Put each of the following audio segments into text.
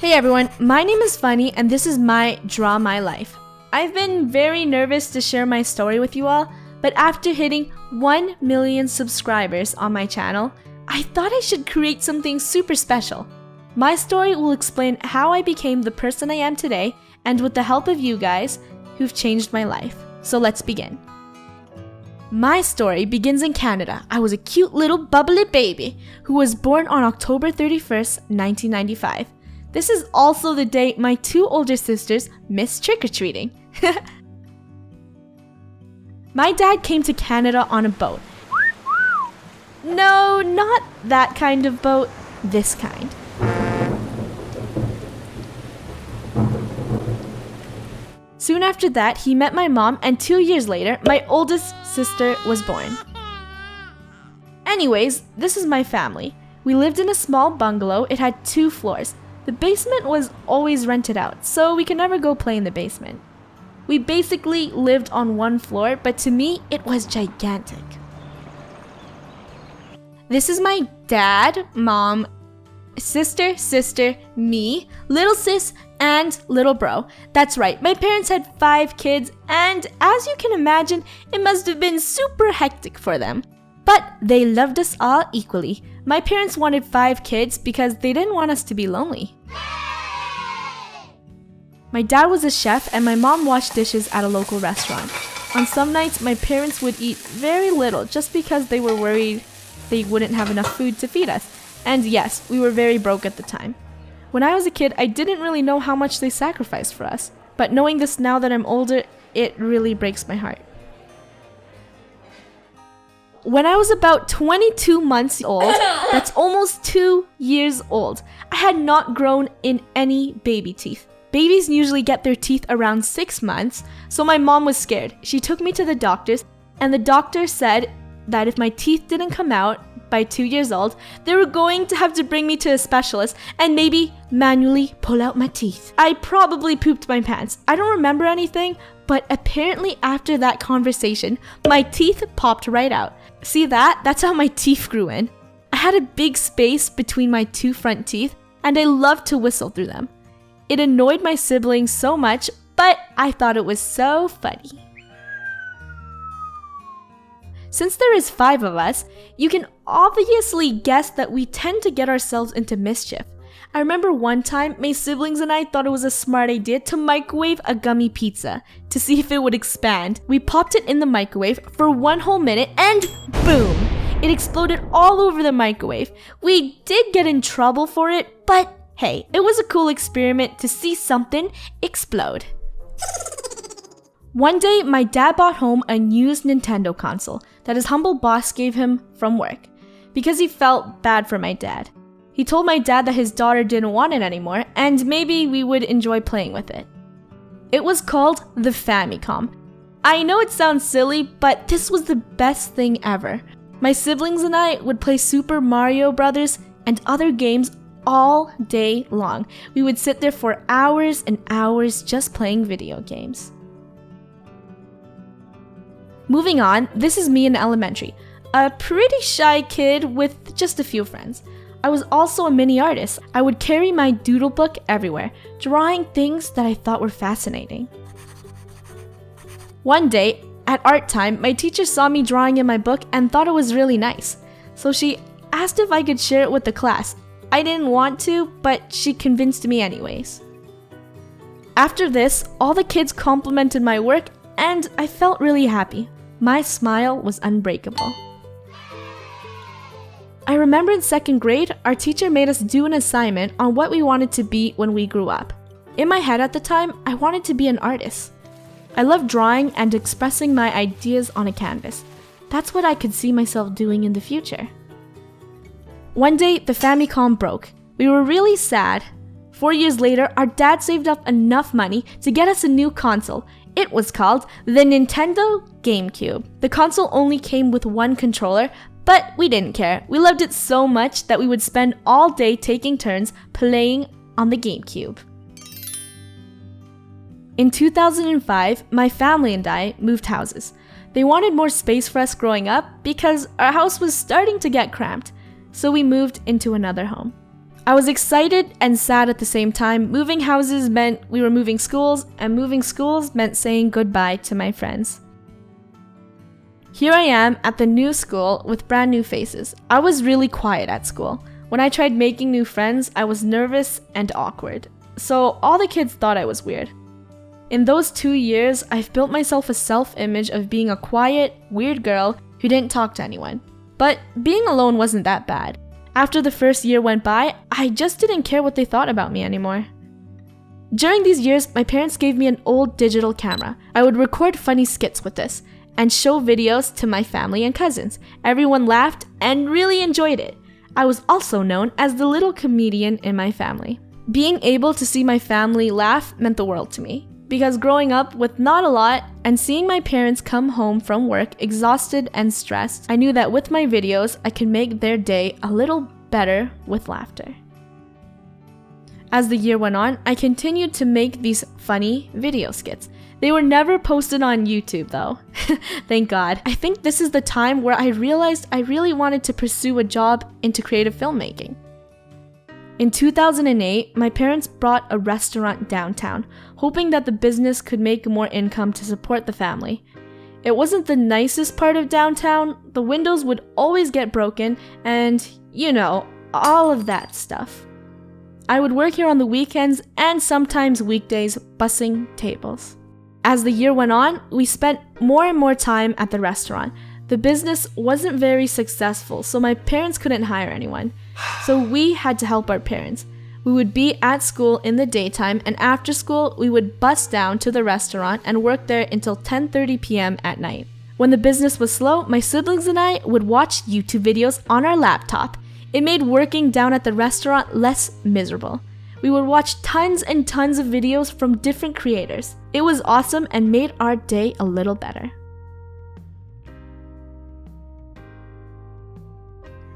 Hey everyone, my name is Funny and this is my Draw My Life. I've been very nervous to share my story with you all, but after hitting 1 million subscribers on my channel, I thought I should create something super special. My story will explain how I became the person I am today, and with the help of you guys, who've changed my life. So let's begin. My story begins in Canada. I was a cute little bubbly baby who was born on October 31st, 1995. This is also the day my two older sisters missed trick-or-treating. My dad came to Canada on a boat. No, not that kind of boat, this kind. Soon after that, he met my mom, and 2 years later, my oldest sister was born. Anyways, this is my family. We lived in a small bungalow. It had 2 floors. The basement was always rented out, so we could never go play in the basement. We basically lived on 1 floor, but to me, it was gigantic. This is my dad, mom, sister, me, little sis, and little bro. That's right, my parents had 5 kids, and as you can imagine, it must have been super hectic for them. But they loved us all equally. My parents wanted 5 kids because they didn't want us to be lonely. My dad was a chef and my mom washed dishes at a local restaurant. On some nights, my parents would eat very little just because they were worried they wouldn't have enough food to feed us. And yes, we were very broke at the time. When I was a kid, I didn't really know how much they sacrificed for us. But knowing this now that I'm older, it really breaks my heart. When I was about 22 months old, that's almost 2 years old, I had not grown in any baby teeth. Babies usually get their teeth around 6 months, so my mom was scared. She took me to the doctors, and the doctor said that if my teeth didn't come out by 2 years old, they were going to have to bring me to a specialist and maybe manually pull out my teeth. I probably pooped my pants. I don't remember anything, but apparently after that conversation, my teeth popped right out. See that? That's how my teeth grew in. I had a big space between my 2 front teeth, and I loved to whistle through them. It annoyed my siblings so much, but I thought it was so funny. Since there is 5 of us, you can obviously guess that we tend to get ourselves into mischief. I remember one time, my siblings and I thought it was a smart idea to microwave a gummy pizza to see if it would expand. We popped it in the microwave for 1 whole minute and boom! It exploded all over the microwave. We did get in trouble for it, but hey, it was a cool experiment to see something explode. One day, my dad brought home a used Nintendo console that his humble boss gave him from work because he felt bad for my dad. He told my dad that his daughter didn't want it anymore and maybe we would enjoy playing with it. It was called the Famicom. I know it sounds silly, but this was the best thing ever. My siblings and I would play Super Mario Brothers and other games all day long. We would sit there for hours and hours just playing video games. Moving on, this is me in elementary. A pretty shy kid with just a few friends. I was also a mini artist. I would carry my doodle book everywhere, drawing things that I thought were fascinating. One day, at art time, my teacher saw me drawing in my book and thought it was really nice. So she asked if I could share it with the class. I didn't want to, but she convinced me anyways. After this, all the kids complimented my work and I felt really happy. My smile was unbreakable. I remember in 2nd grade, our teacher made us do an assignment on what we wanted to be when we grew up. In my head at the time, I wanted to be an artist. I loved drawing and expressing my ideas on a canvas. That's what I could see myself doing in the future. One day, the Famicom broke. We were really sad. 4 years later, our dad saved up enough money to get us a new console. It was called the Nintendo GameCube. The console only came with 1 controller, but we didn't care. We loved it so much that we would spend all day taking turns playing on the GameCube. In 2005, my family and I moved houses. They wanted more space for us growing up because our house was starting to get cramped, so we moved into another home. I was excited and sad at the same time. Moving houses meant we were moving schools, and moving schools meant saying goodbye to my friends. Here I am at the new school with brand new faces. I was really quiet at school. When I tried making new friends, I was nervous and awkward. So all the kids thought I was weird. In those 2 years, I've built myself a self-image of being a quiet, weird girl who didn't talk to anyone. But being alone wasn't that bad. After the first year went by, I just didn't care what they thought about me anymore. During these years, my parents gave me an old digital camera. I would record funny skits with this and show videos to my family and cousins. Everyone laughed and really enjoyed it. I was also known as the little comedian in my family. Being able to see my family laugh meant the world to me. Because growing up with not a lot and seeing my parents come home from work exhausted and stressed, I knew that with my videos, I could make their day a little better with laughter. As the year went on, I continued to make these funny video skits. They were never posted on YouTube though. Thank God. I think this is the time where I realized I really wanted to pursue a job into creative filmmaking. In 2008, my parents bought a restaurant downtown, hoping that the business could make more income to support the family. It wasn't the nicest part of downtown. The windows would always get broken and, all of that stuff. I would work here on the weekends and sometimes weekdays bussing tables. As the year went on, we spent more and more time at the restaurant. The business wasn't very successful, so my parents couldn't hire anyone. So we had to help our parents. We would be at school in the daytime, and after school, we would bus down to the restaurant and work there until 10:30 p.m. at night. When the business was slow, my siblings and I would watch YouTube videos on our laptop. It made working down at the restaurant less miserable. We would watch tons and tons of videos from different creators. It was awesome and made our day a little better.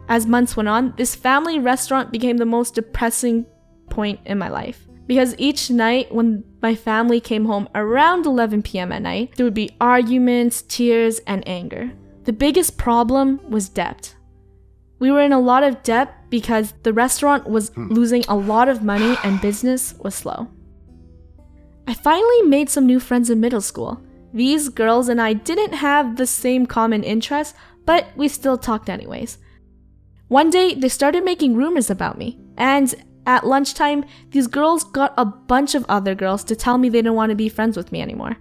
As months went on, this family restaurant became the most depressing point in my life. Because each night when my family came home around 11 p.m. at night, there would be arguments, tears, and anger. The biggest problem was debt. We were in a lot of debt because the restaurant was losing a lot of money and business was slow. I finally made some new friends in middle school. These girls and I didn't have the same common interests, but we still talked anyways. One day, they started making rumors about me, and at lunchtime, these girls got a bunch of other girls to tell me they didn't want to be friends with me anymore.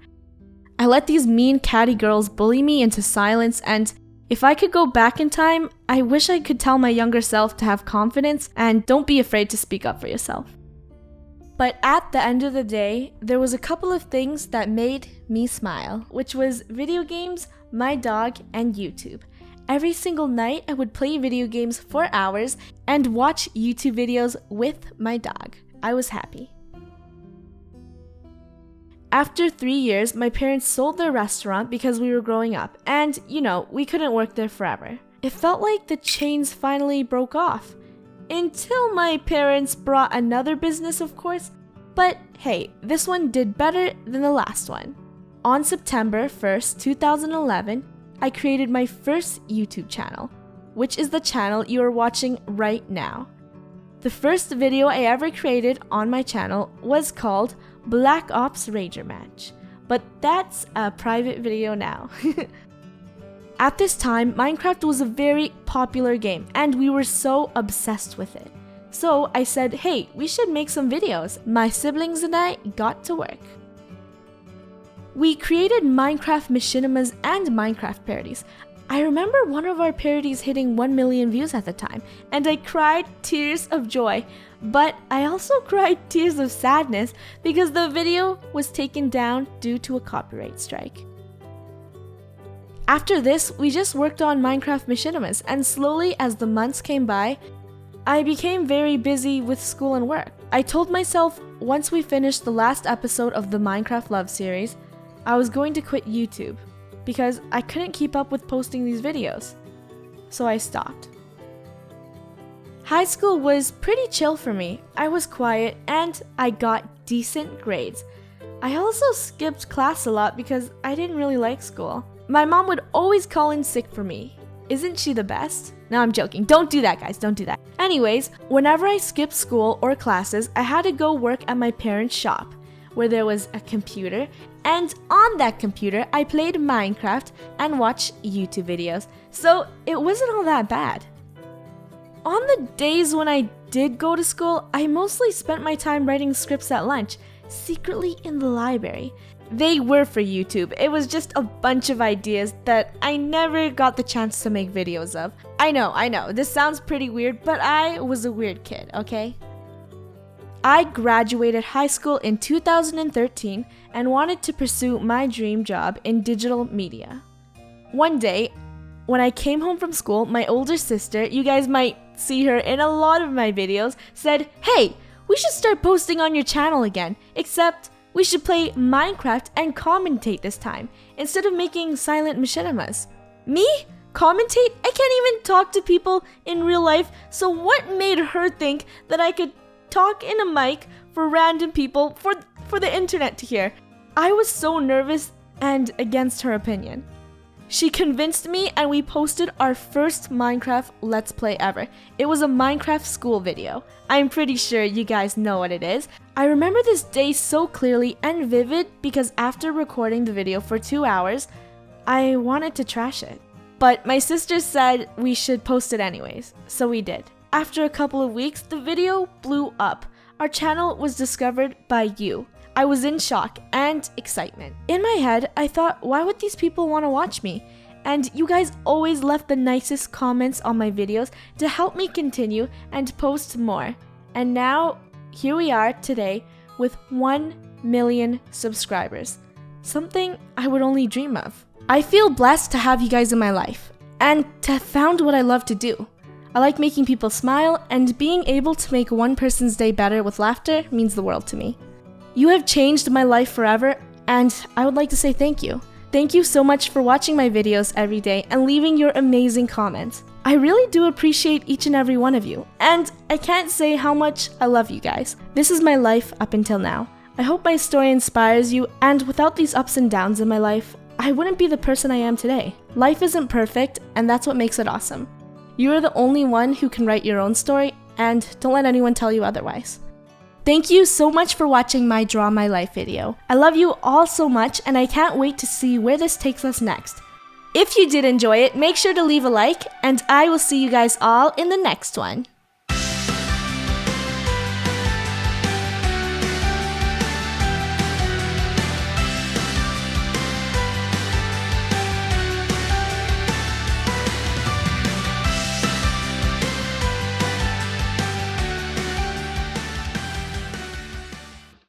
I let these mean, catty girls bully me into silence, and if I could go back in time, I wish I could tell my younger self to have confidence and don't be afraid to speak up for yourself. But at the end of the day, there was a couple of things that made me smile, which was video games, my dog, and YouTube. Every single night, I would play video games for hours and watch YouTube videos with my dog. I was happy. After 3 years, my parents sold their restaurant because we were growing up, and, we couldn't work there forever. It felt like the chains finally broke off. Until my parents brought another business, of course, but hey, this one did better than the last one. On September 1st, 2011, I created my first YouTube channel, which is the channel you are watching right now. The first video I ever created on my channel was called Black Ops Rager Match, but that's a private video now. At this time, Minecraft was a very popular game and we were so obsessed with it. So I said, hey, we should make some videos. My siblings and I got to work. We created Minecraft machinimas and Minecraft parodies. I remember one of our parodies hitting 1 million views at the time, and I cried tears of joy, but I also cried tears of sadness because the video was taken down due to a copyright strike. After this, we just worked on Minecraft machinimas, and slowly as the months came by, I became very busy with school and work. I told myself once we finished the last episode of the Minecraft Love series, I was going to quit YouTube because I couldn't keep up with posting these videos. So I stopped. High school was pretty chill for me. I was quiet and I got decent grades. I also skipped class a lot because I didn't really like school. My mom would always call in sick for me. Isn't she the best? No, I'm joking. Don't do that, guys. Don't do that. Anyways, whenever I skipped school or classes, I had to go work at my parents' shop, where there was a computer, and on that computer, I played Minecraft and watched YouTube videos, so it wasn't all that bad. On the days when I did go to school, I mostly spent my time writing scripts at lunch, secretly in the library. They were for YouTube. It was just a bunch of ideas that I never got the chance to make videos of. I know, this sounds pretty weird, but I was a weird kid, okay? I graduated high school in 2013 and wanted to pursue my dream job in digital media. One day, when I came home from school, my older sister, you guys might see her in a lot of my videos, said, "Hey, we should start posting on your channel again, except we should play Minecraft and commentate this time, instead of making silent machinimas." Me? Commentate? I can't even talk to people in real life, so what made her think that I could talk in a mic for random people for the internet to hear? I was so nervous and against her opinion. She convinced me and we posted our first Minecraft Let's Play ever. It was a Minecraft school video. I'm pretty sure you guys know what it is. I remember this day so clearly and vivid because after recording the video for 2 hours, I wanted to trash it. But my sister said we should post it anyways, so we did. After a couple of weeks, the video blew up. Our channel was discovered by you. I was in shock and excitement. In my head, I thought, why would these people want to watch me? And you guys always left the nicest comments on my videos to help me continue and post more. And now, here we are today with 1 million subscribers. Something I would only dream of. I feel blessed to have you guys in my life and to have found what I love to do. I like making people smile, and being able to make one person's day better with laughter means the world to me. You have changed my life forever, and I would like to say thank you. Thank you so much for watching my videos every day and leaving your amazing comments. I really do appreciate each and every one of you, and I can't say how much I love you guys. This is my life up until now. I hope my story inspires you, and without these ups and downs in my life, I wouldn't be the person I am today. Life isn't perfect, and that's what makes it awesome. You are the only one who can write your own story, and don't let anyone tell you otherwise. Thank you so much for watching my Draw My Life video. I love you all so much, and I can't wait to see where this takes us next. If you did enjoy it, make sure to leave a like, and I will see you guys all in the next one.